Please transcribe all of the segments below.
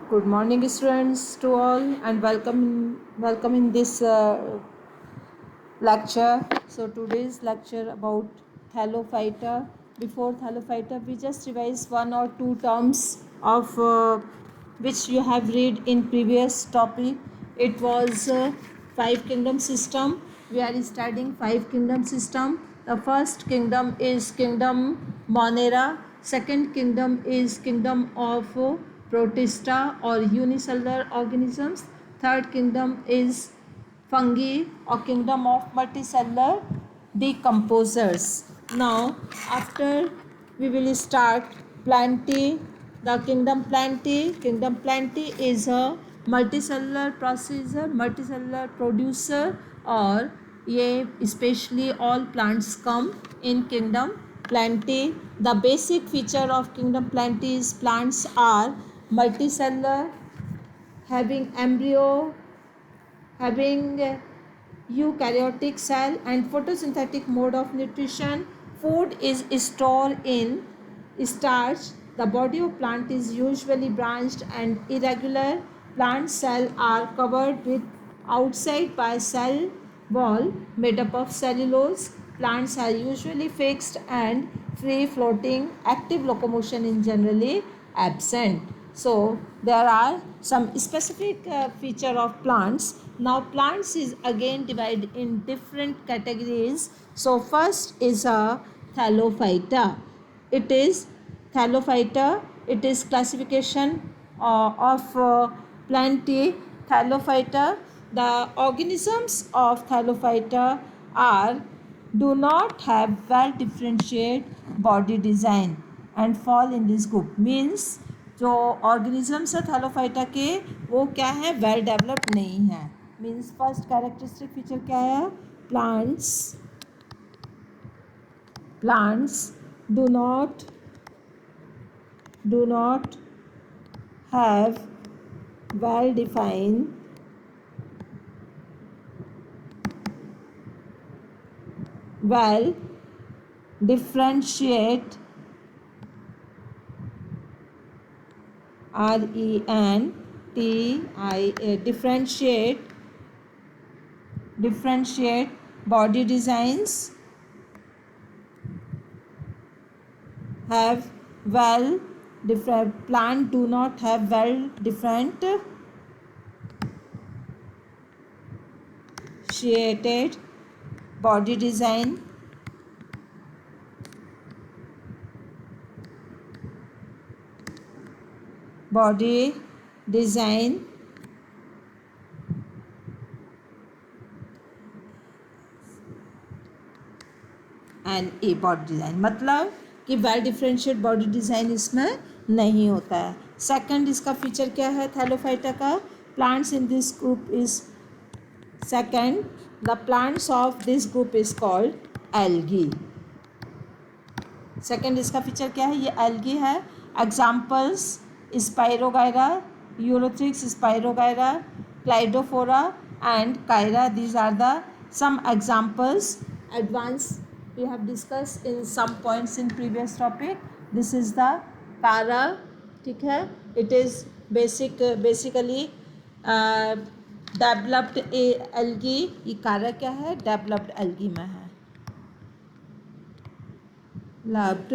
Good morning, students, to all, and welcome in this lecture. So today's lecture about Thallophyta. Before Thallophyta, we just revise one or two terms of which you have read in previous topic. It was five kingdom system. We are studying five kingdom system. The first kingdom is kingdom Monera. Second kingdom is kingdom of Protista or unicellular organisms. Third kingdom is fungi or kingdom of multicellular decomposers. Now, after we will start Plantae, the kingdom Plantae is a multicellular processor, multicellular producer, और ये especially all plants come in kingdom Plantae. The basic feature of kingdom Plantae is plants are multicellular, having embryo, having eukaryotic cell and photosynthetic mode of nutrition. Food is stored in starch. The body of plant is usually branched and irregular. Plant cells are covered with outside by cell wall made up of cellulose. Plants are usually fixed and free floating. Active locomotion is generally absent. So there are some specific feature of plants. Now plants is again divided in different categories. So first is a Thallophyta. It is Thallophyta. It is classification of Plantae. Thallophyta. The organisms of Thallophyta are do not have well differentiated body design and fall in this group. Means जो organisms है Thallophyta के वो क्या है well developed नहीं है. Means first characteristic feature क्या है plants do not have well defined well differentiate RENTIA differentiate body designs, have well different plant do not have well differentiated body design, body design and a body design मतलब कि well differentiate body design इसमें नहीं होता है. Second इसका feature क्या है thallophyta का plants in this group is second the plants of this group is called algae. Second इसका फीचर क्या है ये एल्गी है. Examples Spirogyra, Ulothrix Spirogyra, Cladophora and Chara. These are the some examples. Advanced we have discussed in some points in previous topic. This is the para. ठीक है. It is basically developed algae. ये कारा क्या है developed algae में है. Developed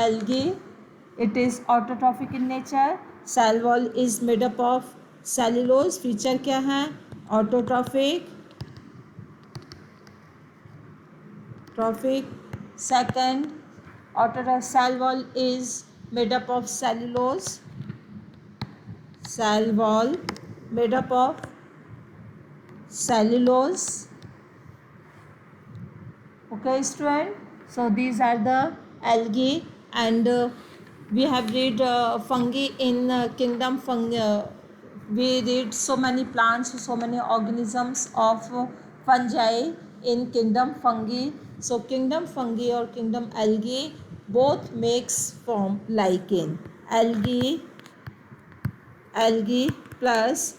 algae. It is autotrophic in nature. Cell wall is made up of cellulose. Feature क्या है autotrophic. Second, autotrophic cell wall is made up of cellulose. Cell wall made up of cellulose. Okay, student. So these are the algae, and we have read fungi in kingdom fungi. We read so many plants, so many organisms of fungi in kingdom fungi. So kingdom fungi or kingdom algae both makes form lichen. Algae plus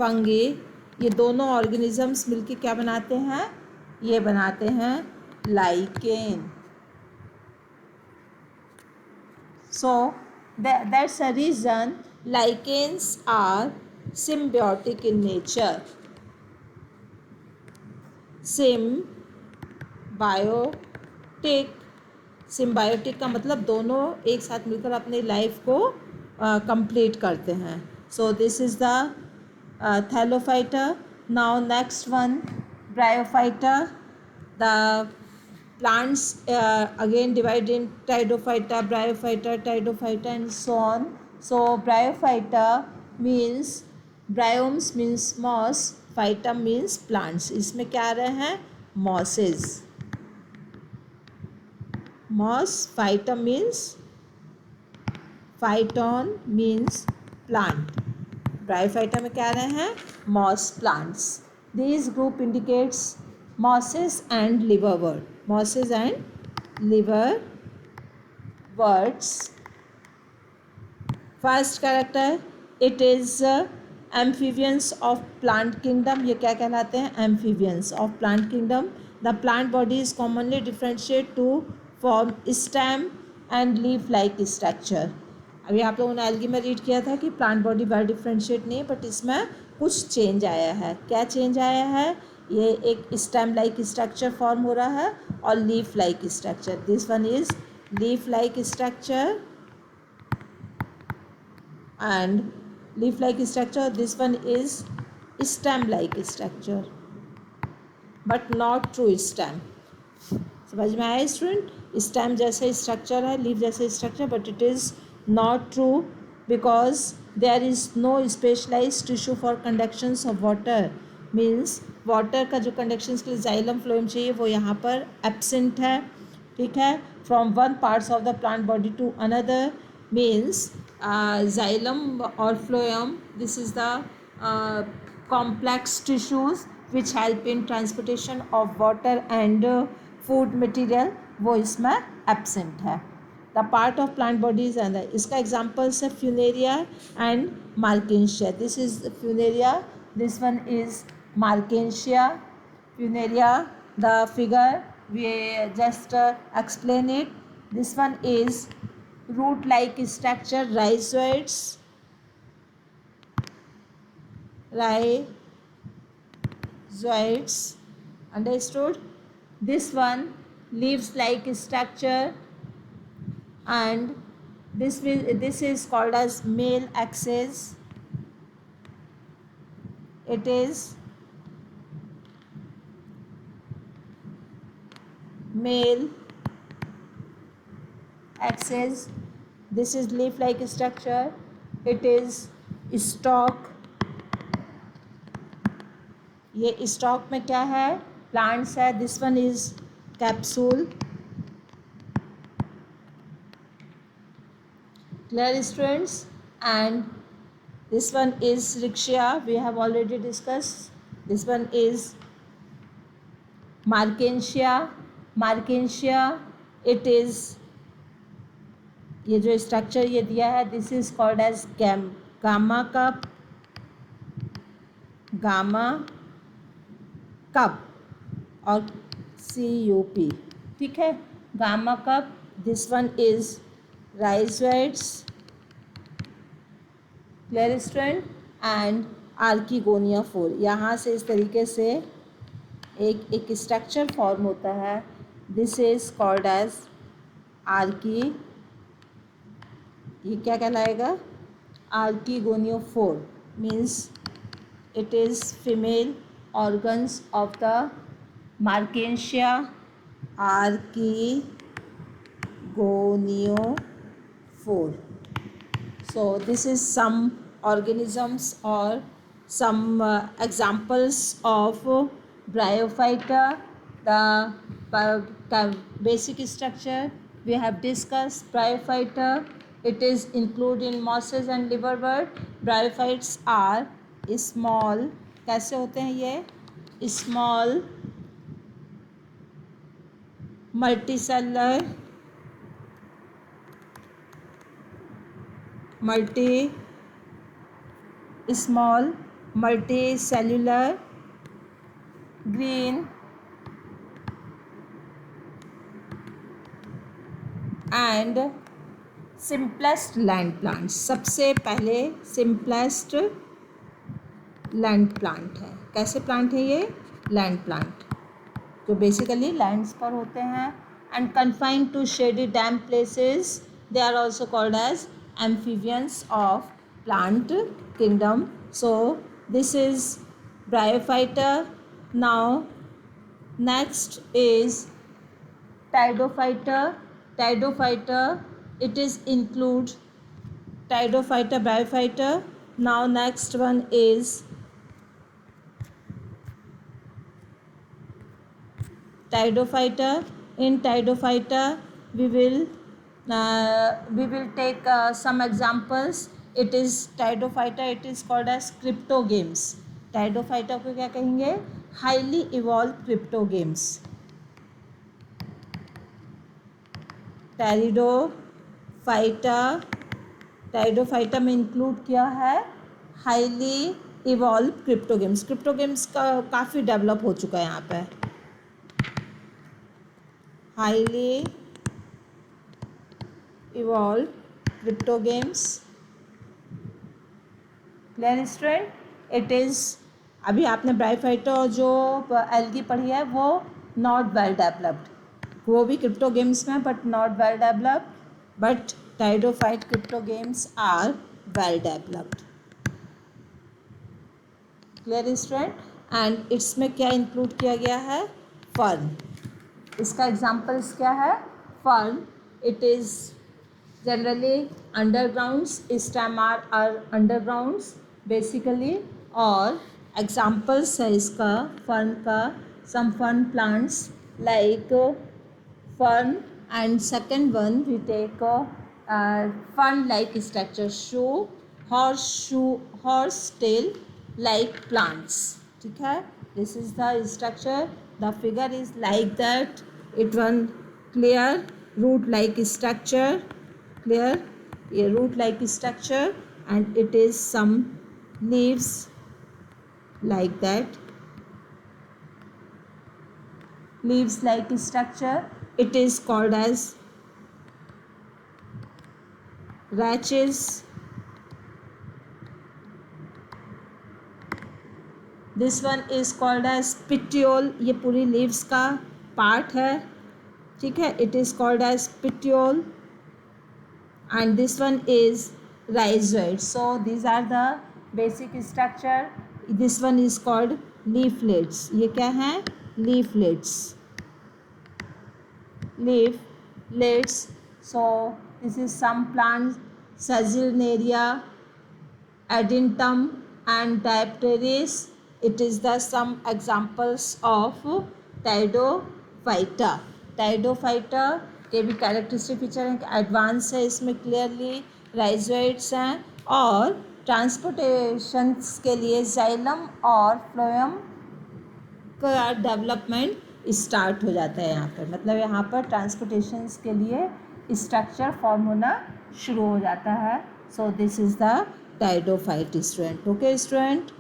fungi ये दोनों organisms मिलके क्या बनाते हैं ये बनाते हैं lichen. So That's a reason lichens are symbiotic in nature. Symbiotic, symbiotic का मतलब दोनों एक साथ मिलकर अपनी लाइफ को कंप्लीट करते हैं. सो this is the Thallophyta. Now next one, bryophyta. The plants again divide in pteridophyta, bryophyta, pteridophyta and so on. So bryophyta means, bryomes means moss, phyta means plants. इसमें क्या आ रहे हैं? mosses. moss, phyta means, phyton means plant. Bryophyta में क्या आ रहे हैं? moss plants. These group indicates mosses and liverwort. mosses and liverworts. First character, it is amphibians of plant kingdom. ये क्या कहलाते हैं? amphibians of plant kingdom. The plant body is commonly differentiated to form stem and leaf like structure. अभी आप लोगों ने algae में read किया था कि प्लांट बॉडी बाय डिफ्रेंशिएट नहीं है, बट इसमें कुछ चेंज आया है. क्या चेंज आया है? ये एक स्टेम लाइक स्ट्रक्चर फॉर्म हो रहा है और leaf like structure. This one is leaf like structure and leaf like structure. This one is stem like structure but not true stem. समझ में आया स्टूडेंट? स्टेम जैसे स्ट्रक्चर है, लीफ जैसे structure, but it is not true because there is no specialised tissue for conductions of water. Means water का जो कंडक्शंस के लिए जाइलम फ्लोएम चाहिए वो यहाँ पर एब्सेंट है. ठीक है. From one parts of the plant body to another means xylem or phloem. This is the complex tissues which help in transportation of water and food material. वो इसमें absent है. The part of plant body is अंदर. इसका examples है funaria and markensia. This is funaria. This one is markensia. Funaria, the figure we just explain it. This one is root like structure, rhizoids. Understood? This one leaves like structure, and this is called as male axis. It is male axis. This is leaf like structure. It is stalk. ये stalk में क्या है? Plants है. This one is capsule. Clear students? And this one is riccia. We have already discuss. This one is marchantia. It is, ये जो structure ये दिया है, this is called as gemma cup और CUP. ठीक है. Gemma cup. This one is rhizoids. Clear student? And archegonia 4. यहाँ से इस तरीके से एक स्ट्रक्चर फॉर्म होता है. This is called as archi. ये क्या कहलाएगा? Archegonia 4 means it is female organs of the Markensia archegoniophore. So this is some organisms or some examples of bryophyta. The basic structure we have discussed. Bryophyta, it is included in mosses and liverwort. Bryophytes are small. कैसे होते हैं ये? Small multicellular green and simplest land plant, सबसे पहले simplest land plant है। कैसे plant है ये? लैंड प्लांट, जो बेसिकली लैंड्स पर होते हैं and confined to shady damp places. They are also called as amphibians of plant kingdom. So this is bryophyta. Now next is Pteridophyta. Pteridophyta, it is include Pteridophyta, Bryophyta. Now next one is Pteridophyta. In Pteridophyta we will take some examples. It is Pteridophyta, it is called as cryptogames. Pteridophyta को क्या कहेंगे? Highly evolved cryptogames. Pteridophyta में include किया है highly evolve cryptogams. Cryptogams का काफ़ी develop हो चुका है यहाँ पे। Highly evolve cryptogams, clear student? It is, अभी आपने ब्रायोफाइटा जो एल्गी पढ़ी है वो नॉट वेल डेवलप्ड, वो भी क्रिप्टो गेम्स में but not well developed, but pteridophyte cryptogams are well developed, clear student? And इसमें क्या इंक्लूड किया गया है? फर्न। इसका एग्जांपल्स क्या है? Fern, it is generally undergrounds, stem are are undergrounds basically, और एग्जांपल्स है इसका फर्न का, some fern plants like fern, and second one we take fern like structure, shoe, horse tail like plants, ठीक है? This is the structure, the figure is like that. It one clear root like structure, clear, a root like structure, and it is some leaves like that, leaves like structure. It is called as rachis. This one is called as petiole, ये पूरी leaves का part है, ठीक है? It is called as petiole, and this one is rhizoid. So these are the basic structure. This one is called leaflets. ये क्या है? Leaflets. Leaflets. So this is some plants, Sagillaria, Adentum, and Dipteris. It is the some examples of Pteridophyta. Pteridophyta के भी characteristic feature हैं, advance है, इसमें clearly rhizoids हैं, और ट्रांसपोर्टेशंस के लिए जाइलम और फ्लोएम का डेवलपमेंट स्टार्ट हो जाता है यहाँ पर, मतलब यहाँ पर ट्रांसपोर्टेशंस के लिए स्ट्रक्चर फॉर्म होना शुरू हो जाता है. So this is the pteridophyte student. Okay student.